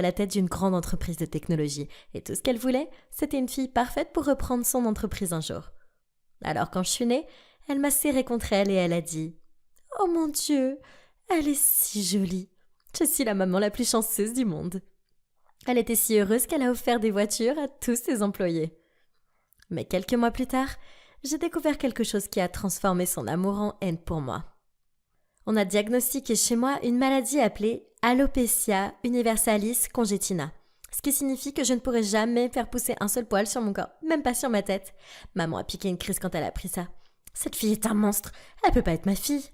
à la tête d'une grande entreprise de technologie. Et tout ce qu'elle voulait, c'était une fille parfaite pour reprendre son entreprise un jour. Alors quand je suis née, elle m'a serrée contre elle et elle a dit « Oh mon Dieu, elle est si jolie. Je suis la maman la plus chanceuse du monde. » Elle était si heureuse qu'elle a offert des voitures à tous ses employés. Mais quelques mois plus tard, j'ai découvert quelque chose qui a transformé son amour en haine pour moi. On a diagnostiqué chez moi une maladie appelée Alopecia universalis congenita, ce qui signifie que je ne pourrai jamais faire pousser un seul poil sur mon corps, même pas sur ma tête. Maman a piqué une crise quand elle a appris ça. Cette fille est un monstre, elle peut pas être ma fille.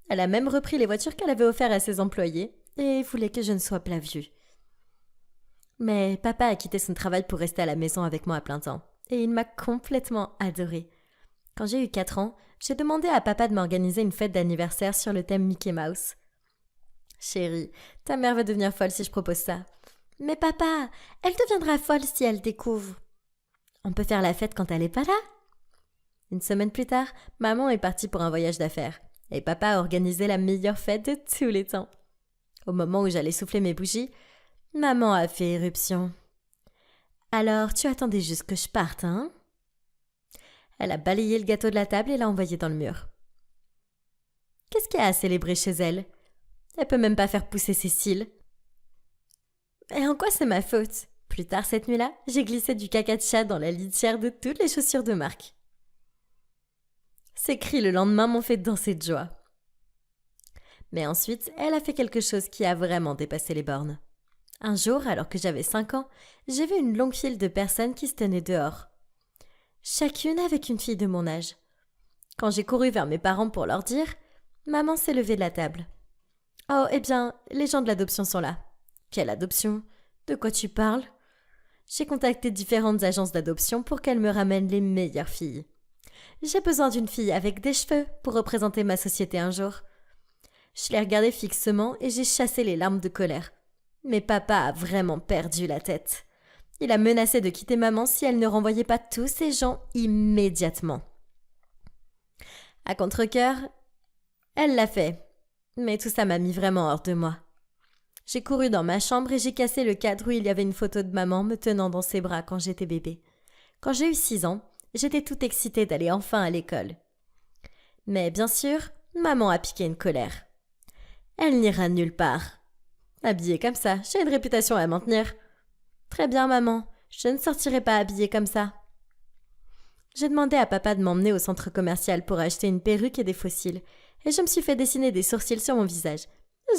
Elle a même repris les voitures qu'elle avait offertes à ses employés et voulait que je ne sois pas vue. Mais papa a quitté son travail pour rester à la maison avec moi à plein temps. Et il m'a complètement adorée. Quand j'ai eu 4 ans, j'ai demandé à papa de m'organiser une fête d'anniversaire sur le thème Mickey Mouse. Chérie, ta mère va devenir folle si je propose ça. Mais papa, elle deviendra folle si elle découvre. On peut faire la fête quand elle n'est pas là. Une semaine plus tard, maman est partie pour un voyage d'affaires. Et papa a organisé la meilleure fête de tous les temps. Au moment où j'allais souffler mes bougies, maman a fait éruption. Alors, tu attendais juste que je parte, hein? Elle a balayé le gâteau de la table et l'a envoyé dans le mur. Qu'est-ce qu'il y a à célébrer chez elle? Elle peut même pas faire pousser ses cils. Et en quoi c'est ma faute? Plus tard cette nuit-là, j'ai glissé du caca de chat dans la litière de toutes les chaussures de marque. Ses cris le lendemain m'ont fait danser de joie. Mais ensuite, elle a fait quelque chose qui a vraiment dépassé les bornes. Un jour, alors que j'avais 5 ans, j'ai vu une longue file de personnes qui se tenaient dehors. Chacune avec une fille de mon âge. Quand j'ai couru vers mes parents pour leur dire, maman s'est levée de la table. « Oh, eh bien, les gens de l'adoption sont là. »« Quelle adoption? De quoi tu parles ?» J'ai contacté différentes agences d'adoption pour qu'elles me ramènent les meilleures filles. J'ai besoin d'une fille avec des cheveux pour représenter ma société un jour. Je l'ai regardée fixement et j'ai chassé les larmes de colère. Mais papa a vraiment perdu la tête. Il a menacé de quitter maman si elle ne renvoyait pas tous ces gens immédiatement. À contre-cœur, elle l'a fait. Mais tout ça m'a mis vraiment hors de moi. J'ai couru dans ma chambre et j'ai cassé le cadre où il y avait une photo de maman me tenant dans ses bras quand j'étais bébé. Quand j'ai eu 6 ans, j'étais toute excitée d'aller enfin à l'école. Mais bien sûr, maman a piqué une colère. Elle n'ira nulle part. Habillée comme ça, j'ai une réputation à maintenir. Très bien, maman, je ne sortirai pas habillée comme ça. J'ai demandé à papa de m'emmener au centre commercial pour acheter une perruque et des fossiles, et je me suis fait dessiner des sourcils sur mon visage.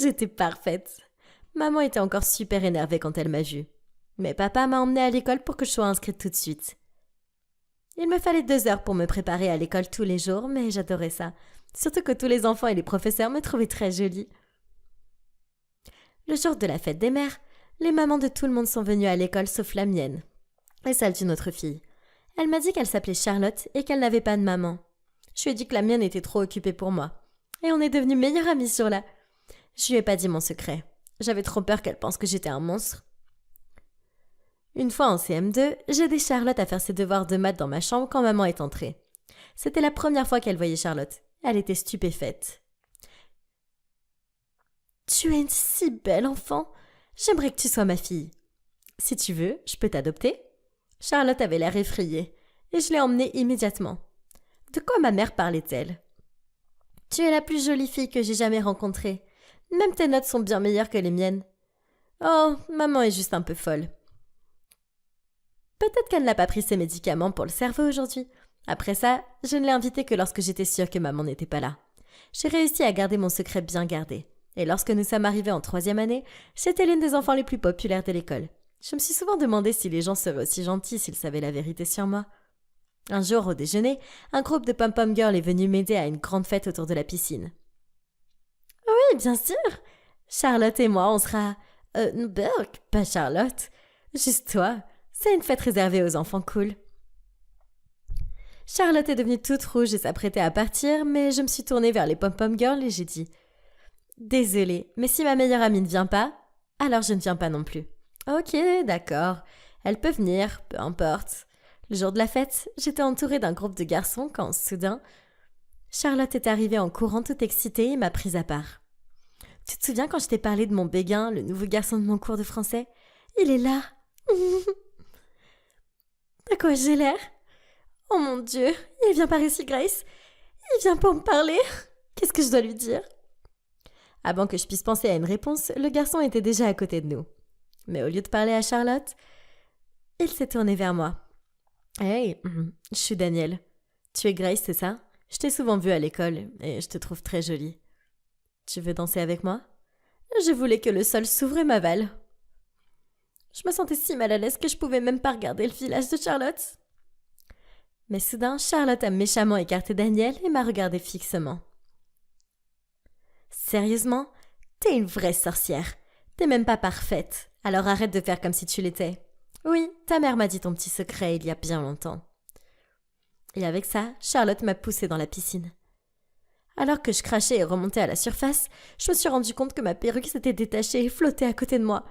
J'étais parfaite. Maman était encore super énervée quand elle m'a vue. Mais papa m'a emmenée à l'école pour que je sois inscrite tout de suite. Il me fallait 2 heures pour me préparer à l'école tous les jours, mais j'adorais ça. Surtout que tous les enfants et les professeurs me trouvaient très jolie. Le jour de la fête des mères, les mamans de tout le monde sont venues à l'école sauf la mienne. Et celle d'une autre fille. Elle m'a dit qu'elle s'appelait Charlotte et qu'elle n'avait pas de maman. Je lui ai dit que la mienne était trop occupée pour moi. Et on est devenus meilleures amies sur là. Je lui ai pas dit mon secret. J'avais trop peur qu'elle pense que j'étais un monstre. Une fois en CM2, j'ai aidé Charlotte à faire ses devoirs de maths dans ma chambre quand maman est entrée. C'était la première fois qu'elle voyait Charlotte. Elle était stupéfaite. « Tu es une si belle enfant. J'aimerais que tu sois ma fille. Si tu veux, je peux t'adopter ?» Charlotte avait l'air effrayée et je l'ai emmenée immédiatement. De quoi ma mère parlait-elle? « Tu es la plus jolie fille que j'ai jamais rencontrée. Même tes notes sont bien meilleures que les miennes. »« Oh, maman est juste un peu folle. » Peut-être qu'elle n'a pas pris ses médicaments pour le cerveau aujourd'hui. Après ça, je ne l'ai invitée que lorsque j'étais sûre que maman n'était pas là. J'ai réussi à garder mon secret bien gardé. Et lorsque nous sommes arrivés en 3e année, j'étais l'une des enfants les plus populaires de l'école. Je me suis souvent demandé si les gens seraient aussi gentils s'ils savaient la vérité sur moi. Un jour, au déjeuner, un groupe de pom-pom girls est venu m'aider à une grande fête autour de la piscine. « Oui, bien sûr. Charlotte et moi, on sera... Berk, pas Charlotte. Juste toi. C'est une fête réservée aux enfants cool. » Charlotte est devenue toute rouge et s'apprêtait à partir, mais je me suis tournée vers les pom-pom girls et j'ai dit « Désolée, mais si ma meilleure amie ne vient pas, alors je ne viens pas non plus. » « Ok, d'accord. Elle peut venir, peu importe. » Le jour de la fête, j'étais entourée d'un groupe de garçons quand, soudain, Charlotte est arrivée en courant toute excitée et m'a prise à part. « Tu te souviens quand je t'ai parlé de mon béguin, le nouveau garçon de mon cours de français? Il est là. À quoi j'ai l'air? Oh mon Dieu, il vient par ici, Grace. Il vient pour me parler. Qu'est-ce que je dois lui dire? Avant que je puisse penser à une réponse, le garçon était déjà à côté de nous. Mais au lieu de parler à Charlotte, il s'est tourné vers moi. Hey, je suis Daniel. Tu es Grace, c'est ça? Je t'ai souvent vue à l'école et je te trouve très jolie. Tu veux danser avec moi? Je voulais que le sol s'ouvre et m'avale. Je me sentais si mal à l'aise que je pouvais même pas regarder le visage de Charlotte. Mais soudain, Charlotte a méchamment écarté Daniel et m'a regardé fixement. Sérieusement? T'es une vraie sorcière. T'es même pas parfaite, alors arrête de faire comme si tu l'étais. Oui, ta mère m'a dit ton petit secret il y a bien longtemps. Et avec ça, Charlotte m'a poussée dans la piscine. Alors que je crachais et remontais à la surface, je me suis rendu compte que ma perruque s'était détachée et flottait à côté de moi.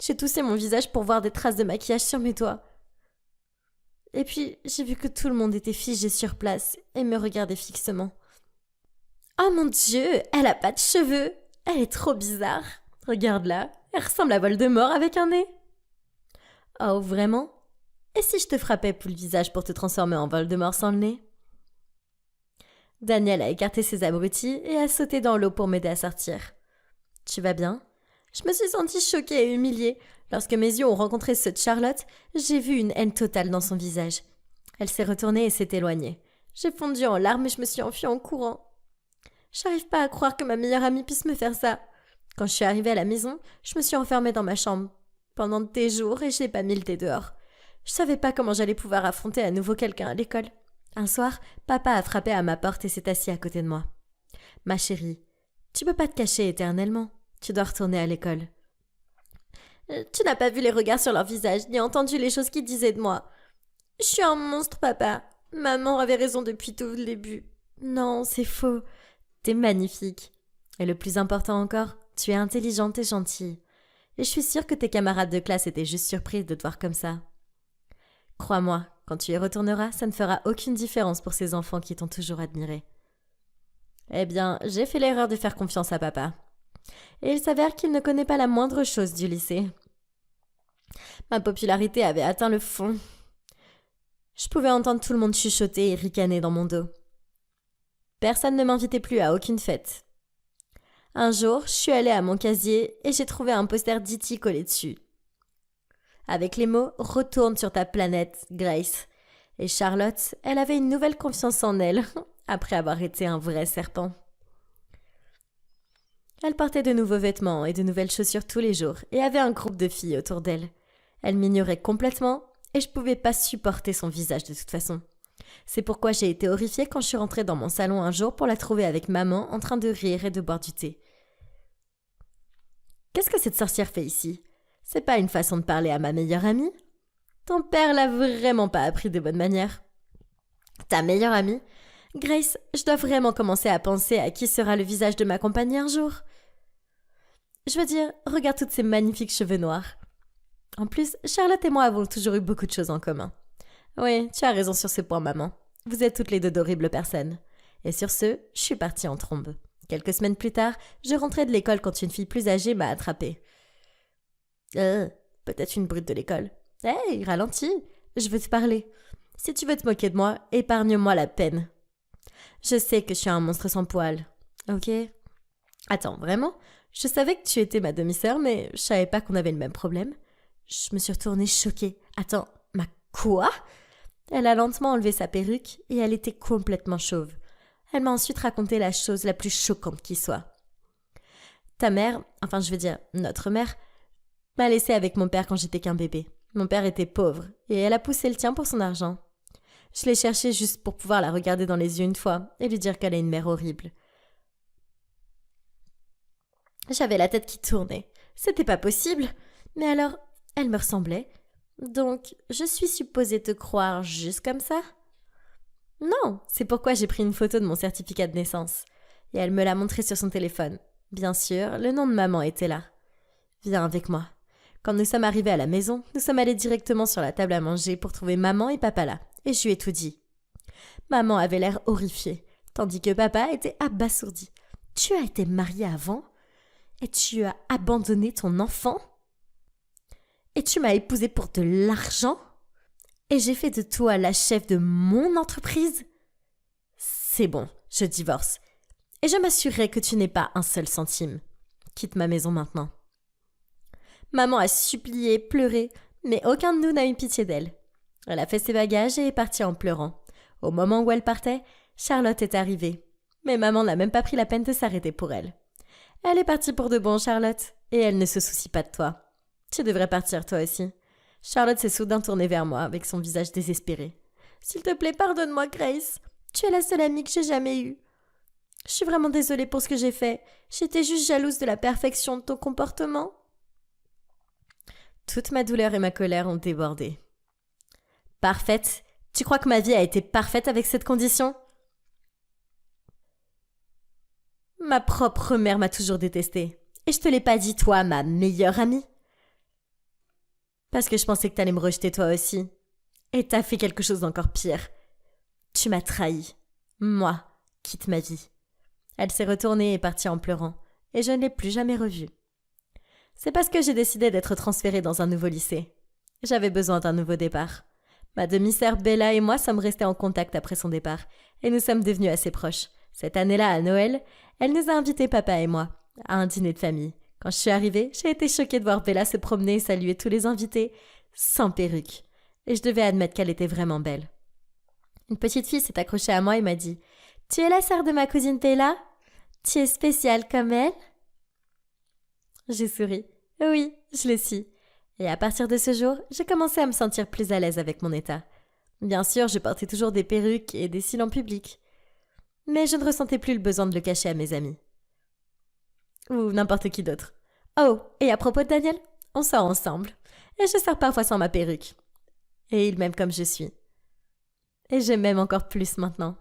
J'ai toussé mon visage pour voir des traces de maquillage sur mes doigts. Et puis, j'ai vu que tout le monde était figé sur place et me regardait fixement. Oh mon Dieu, elle a pas de cheveux. Elle est trop bizarre. Regarde-la, elle ressemble à Voldemort avec un nez. Oh, vraiment? Et si je te frappais pour le visage pour te transformer en Voldemort sans le nez? Daniel a écarté ses abrutis et a sauté dans l'eau pour m'aider à sortir. Tu vas bien? Je me suis sentie choquée et humiliée. Lorsque mes yeux ont rencontré ceux de Charlotte, j'ai vu une haine totale dans son visage. Elle s'est retournée et s'est éloignée. J'ai fondu en larmes et je me suis enfuie en courant. J'arrive pas à croire que ma meilleure amie puisse me faire ça. Quand je suis arrivée à la maison, je me suis enfermée dans ma chambre pendant des jours et je n'ai pas mis le thé dehors. Je savais pas comment j'allais pouvoir affronter à nouveau quelqu'un à l'école. Un soir, papa a frappé à ma porte et s'est assis à côté de moi. Ma chérie, tu peux pas te cacher éternellement. Tu dois retourner à l'école. Tu n'as pas vu les regards sur leur visage, ni entendu les choses qu'ils disaient de moi. Je suis un monstre, papa. Maman avait raison depuis tout le début. Non, c'est faux. T'es magnifique. Et le plus important encore, tu es intelligente et gentille. Et je suis sûre que tes camarades de classe étaient juste surprises de te voir comme ça. Crois-moi, quand tu y retourneras, ça ne fera aucune différence pour ces enfants qui t'ont toujours admiré. Eh bien, j'ai fait l'erreur de faire confiance à papa. Et il s'avère qu'il ne connaît pas la moindre chose du lycée. Ma popularité avait atteint le fond. Je pouvais entendre tout le monde chuchoter et ricaner dans mon dos. Personne ne m'invitait plus à aucune fête. Un jour, je suis allée à mon casier et j'ai trouvé un poster d'E.T. collé dessus. Avec les mots « Retourne sur ta planète, Grace ». Et Charlotte, elle avait une nouvelle confiance en elle, après avoir été un vrai serpent. Elle portait de nouveaux vêtements et de nouvelles chaussures tous les jours et avait un groupe de filles autour d'elle. Elle m'ignorait complètement et je pouvais pas supporter son visage de toute façon. C'est pourquoi j'ai été horrifiée quand je suis rentrée dans mon salon un jour pour la trouver avec maman en train de rire et de boire du thé. Qu'est-ce que cette sorcière fait ici? C'est pas une façon de parler à ma meilleure amie? Ton père l'a vraiment pas appris de bonne manière. Ta meilleure amie? Grace, je dois vraiment commencer à penser à qui sera le visage de ma compagnie un jour. Je veux dire, regarde toutes ces magnifiques cheveux noirs. En plus, Charlotte et moi avons toujours eu beaucoup de choses en commun. Oui, tu as raison sur ce point, maman. Vous êtes toutes les deux d'horribles personnes. Et sur ce, je suis partie en trombe. Quelques semaines plus tard, je rentrais de l'école quand une fille plus âgée m'a attrapée. Peut-être une brute de l'école. Hey, ralentis, je veux te parler. Si tu veux te moquer de moi, épargne-moi la peine. Je sais que je suis un monstre sans poils. Ok? Attends, vraiment? Je savais que tu étais ma demi-sœur, mais je savais pas qu'on avait le même problème. Je me suis retournée choquée. Attends, ma quoi? Elle a lentement enlevé sa perruque et elle était complètement chauve. Elle m'a ensuite raconté la chose la plus choquante qui soit. Ta mère, enfin je veux dire notre mère, m'a laissée avec mon père quand j'étais qu'un bébé. Mon père était pauvre et elle a poussé le tien pour son argent. Je l'ai cherchée juste pour pouvoir la regarder dans les yeux une fois et lui dire qu'elle est une mère horrible. J'avais la tête qui tournait. C'était pas possible. Mais alors, elle me ressemblait. Donc, je suis supposée te croire juste comme ça? Non, c'est pourquoi j'ai pris une photo de mon certificat de naissance. Et elle me l'a montré sur son téléphone. Bien sûr, le nom de maman était là. Viens avec moi. Quand nous sommes arrivés à la maison, nous sommes allés directement sur la table à manger pour trouver maman et papa là. Et je lui ai tout dit. Maman avait l'air horrifiée, tandis que papa était abasourdi. « Tu as été mariée avant ? Et tu as abandonné ton enfant ?» Et tu m'as épousée pour de l'argent? Et j'ai fait de toi la chef de mon entreprise? C'est bon, je divorce. Et je m'assurerai que tu n'aies pas un seul centime. Quitte ma maison maintenant. Maman a supplié, pleuré, mais aucun de nous n'a eu pitié d'elle. Elle a fait ses bagages et est partie en pleurant. Au moment où elle partait, Charlotte est arrivée. Mais maman n'a même pas pris la peine de s'arrêter pour elle. Elle est partie pour de bon, Charlotte, et elle ne se soucie pas de toi. Tu devrais partir toi aussi. Charlotte s'est soudain tournée vers moi avec son visage désespéré. S'il te plaît, pardonne-moi, Grace. Tu es la seule amie que j'ai jamais eue. Je suis vraiment désolée pour ce que j'ai fait. J'étais juste jalouse de la perfection de ton comportement. Toute ma douleur et ma colère ont débordé. Parfaite? Tu crois que ma vie a été parfaite avec cette condition? Ma propre mère m'a toujours détestée. Et je te l'ai pas dit, toi, ma meilleure amie. Parce que je pensais que t'allais me rejeter toi aussi. Et t'as fait quelque chose d'encore pire. Tu m'as trahi. Moi, quitte ma vie. Elle s'est retournée et partie en pleurant, et je ne l'ai plus jamais revue. C'est parce que j'ai décidé d'être transférée dans un nouveau lycée. J'avais besoin d'un nouveau départ. Ma demi-sœur Bella et moi sommes restés en contact après son départ, et nous sommes devenus assez proches. Cette année-là, à Noël, elle nous a invités, papa et moi, à un dîner de famille. Quand je suis arrivée, j'ai été choquée de voir Bella se promener et saluer tous les invités, sans perruque. Et je devais admettre qu'elle était vraiment belle. Une petite fille s'est accrochée à moi et m'a dit « Tu es la sœur de ma cousine Bella? Tu es spéciale comme elle ?» J'ai souri. Oui, je le suis. Et à partir de ce jour, j'ai commencé à me sentir plus à l'aise avec mon état. Bien sûr, je portais toujours des perruques et des cils en public. Mais je ne ressentais plus le besoin de le cacher à mes amis. Ou n'importe qui d'autre. Oh, et à propos de Daniel, on sort ensemble. Et je sors parfois sans ma perruque. Et il m'aime comme je suis. Et je m'aime encore plus maintenant.